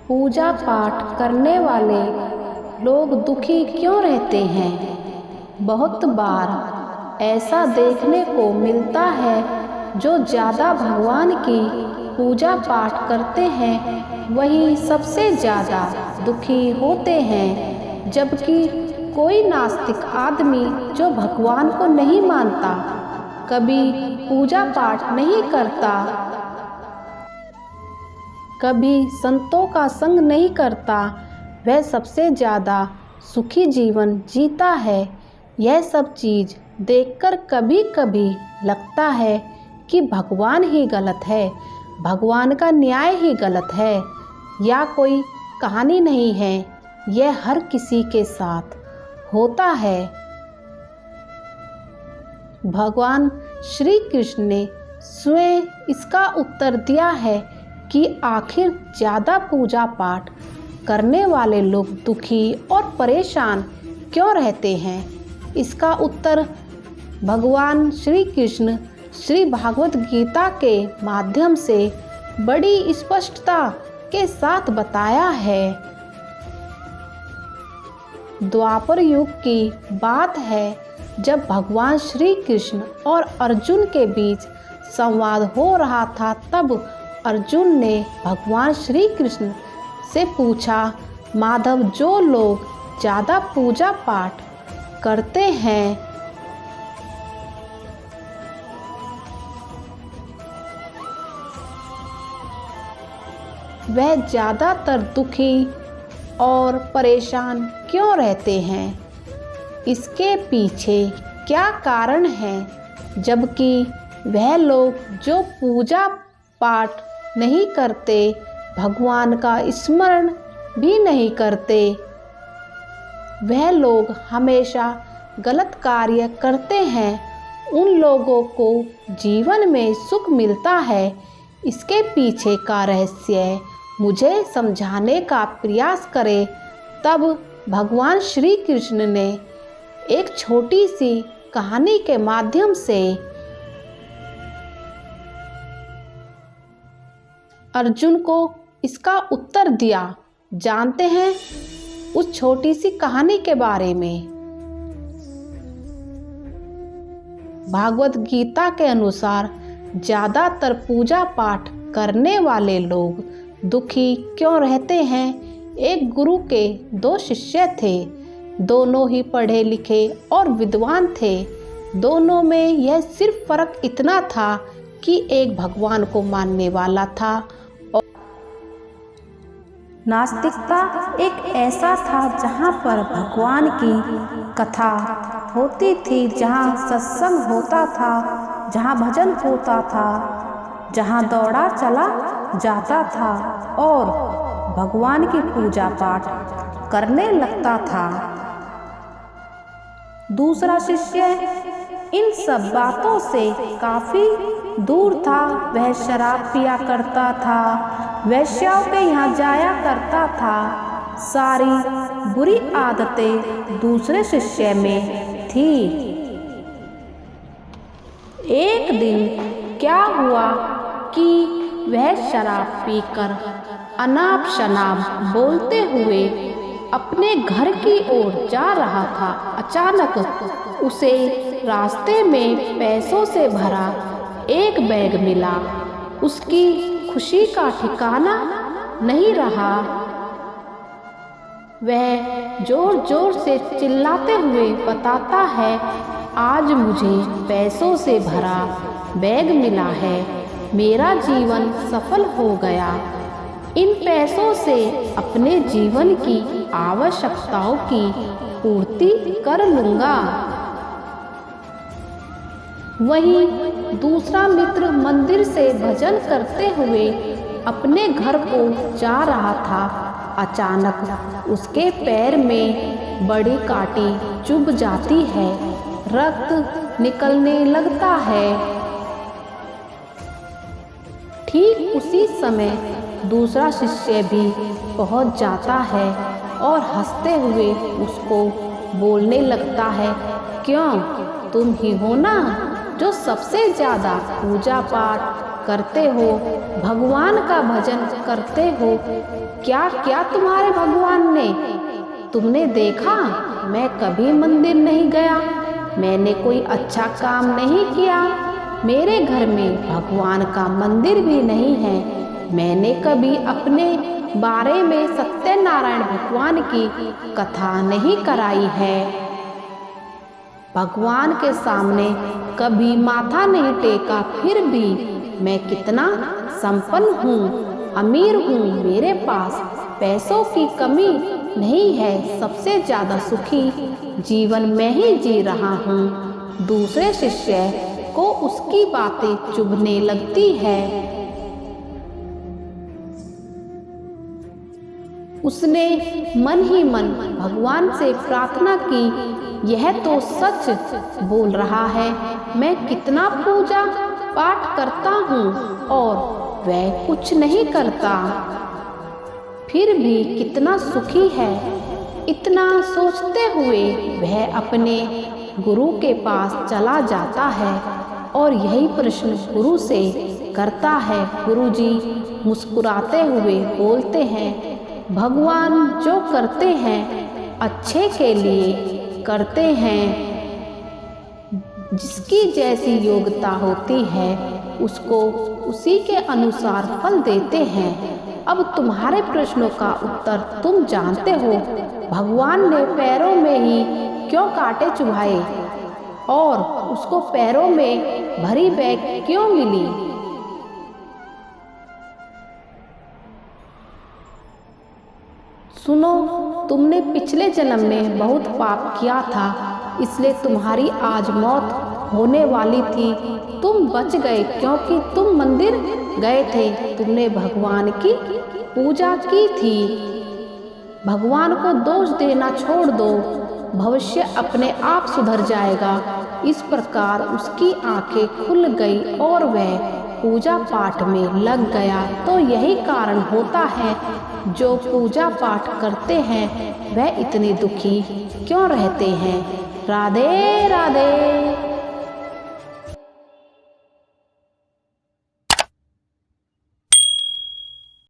पूजा पाठ करने वाले लोग दुखी क्यों रहते हैं? बहुत बार ऐसा देखने को मिलता है, जो ज़्यादा भगवान की पूजा पाठ करते हैं वही सबसे ज़्यादा दुखी होते हैं, जबकि कोई नास्तिक आदमी जो भगवान को नहीं मानता, कभी पूजा पाठ नहीं करता, कभी संतों का संग नहीं करता, वह सबसे ज़्यादा सुखी जीवन जीता है। यह सब चीज़ देखकर कभी कभी लगता है कि भगवान ही गलत है, भगवान का न्याय ही गलत है। या कोई कहानी नहीं है, यह हर किसी के साथ होता है। भगवान श्री कृष्ण ने स्वयं इसका उत्तर दिया है कि आखिर ज़्यादा पूजा पाठ करने वाले लोग दुखी और परेशान क्यों रहते हैं। इसका उत्तर भगवान श्री कृष्ण श्री भागवत गीता के माध्यम से बड़ी स्पष्टता के साथ बताया है। द्वापर युग की बात है, जब भगवान श्री कृष्ण और अर्जुन के बीच संवाद हो रहा था, तब अर्जुन ने भगवान श्री कृष्ण से पूछा, माधव, जो लोग ज़्यादा पूजा पाठ करते हैं वह ज़्यादातर दुखी और परेशान क्यों रहते हैं? इसके पीछे क्या कारण है? जबकि वह लोग जो पूजा पाठ नहीं करते, भगवान का स्मरण भी नहीं करते, वह लोग हमेशा गलत कार्य करते हैं, उन लोगों को जीवन में सुख मिलता है। इसके पीछे का रहस्य मुझे समझाने का प्रयास करें, तब भगवान श्री कृष्ण ने एक छोटी सी कहानी के माध्यम से अर्जुन को इसका उत्तर दिया। जानते हैं उस छोटी सी कहानी के बारे में। भागवत गीता के अनुसार ज़्यादातर पूजा पाठ करने वाले लोग दुखी क्यों रहते हैं। एक गुरु के दो शिष्य थे, दोनों ही पढ़े लिखे और विद्वान थे। दोनों में यह सिर्फ फर्क इतना था कि एक भगवान को मानने वाला था और नास्तिकता एक ऐसा था जहाँ पर भगवान की कथा होती थी, जहाँ सत्संग होता था, जहाँ भजन होता था, जहाँ दौड़ा चला जाता था और भगवान की पूजा पाठ करने लगता था। दूसरा शिष्य इन सब बातों से काफ़ी दूर था। वह शराब पिया करता था, वेश्याओं के यहाँ जाया करता था। सारी बुरी आदतें दूसरे शिष्य में थी। एक दिन क्या हुआ कि वह शराब पीकर अनाप शनाप बोलते हुए अपने घर की ओर जा रहा था। अचानक उसे रास्ते में पैसों से भरा एक बैग मिला। उसकी खुशी का ठिकाना नहीं रहा। वह जोर जोर से चिल्लाते हुए बताता है, आज मुझे पैसों से भरा बैग मिला है, मेरा जीवन सफल हो गया। इन पैसों से अपने जीवन की आवश्यकताओं की पूर्ति कर लूँगा। वहीं दूसरा मित्र मंदिर से भजन करते हुए अपने घर को जा रहा था। अचानक उसके पैर में बड़ी कांटी चुभ जाती है, रक्त निकलने लगता है। ठीक उसी समय दूसरा शिष्य भी पहुंच जाता है और हंसते हुए उसको बोलने लगता है, क्यों, तुम ही हो ना जो सबसे ज़्यादा पूजा पाठ करते हो, भगवान का भजन करते हो। क्या क्या तुम्हारे भगवान ने? तुमने देखा मैं कभी मंदिर नहीं गया, मैंने कोई अच्छा काम नहीं किया, मेरे घर में भगवान का मंदिर भी नहीं है, मैंने कभी अपने बारे में सत्यनारायण भगवान की कथा नहीं कराई है, भगवान के सामने कभी माथा नहीं टेका, फिर भी मैं कितना संपन्न हूँ, अमीर हूँ, मेरे पास पैसों की कमी नहीं है, सबसे ज़्यादा सुखी जीवन में ही जी रहा हूँ। दूसरे शिष्य को उसकी बातें चुभने लगती है। उसने मन ही मन भगवान से प्रार्थना की, यह तो सच बोल रहा है, मैं कितना पूजा पाठ करता हूँ और वह कुछ नहीं करता, फिर भी कितना सुखी है। इतना सोचते हुए वह अपने गुरु के पास चला जाता है और यही प्रश्न गुरु से करता है। गुरुजी मुस्कुराते हुए बोलते हैं, भगवान जो करते हैं अच्छे के लिए करते हैं, जिसकी जैसी योग्यता होती है उसको उसी के अनुसार फल देते हैं। अब तुम्हारे प्रश्नों का उत्तर तुम जानते हो, भगवान ने पैरों में ही क्यों कांटे चुभाए और उसको पैरों में भरी बैग क्यों मिली? सुनो, तुमने पिछले जन्म में बहुत पाप किया था, इसलिए तुम्हारी आज मौत होने वाली थी। तुम बच गए क्योंकि तुम मंदिर गए थे, तुमने भगवान की पूजा की थी। भगवान को दोष देना छोड़ दो, भविष्य अपने आप सुधर जाएगा। इस प्रकार उसकी आंखें खुल गई और वह पूजा पाठ में लग गया। तो यही कारण होता है जो पूजा पाठ करते हैं वह इतने दुखी क्यों रहते हैं। राधे राधे।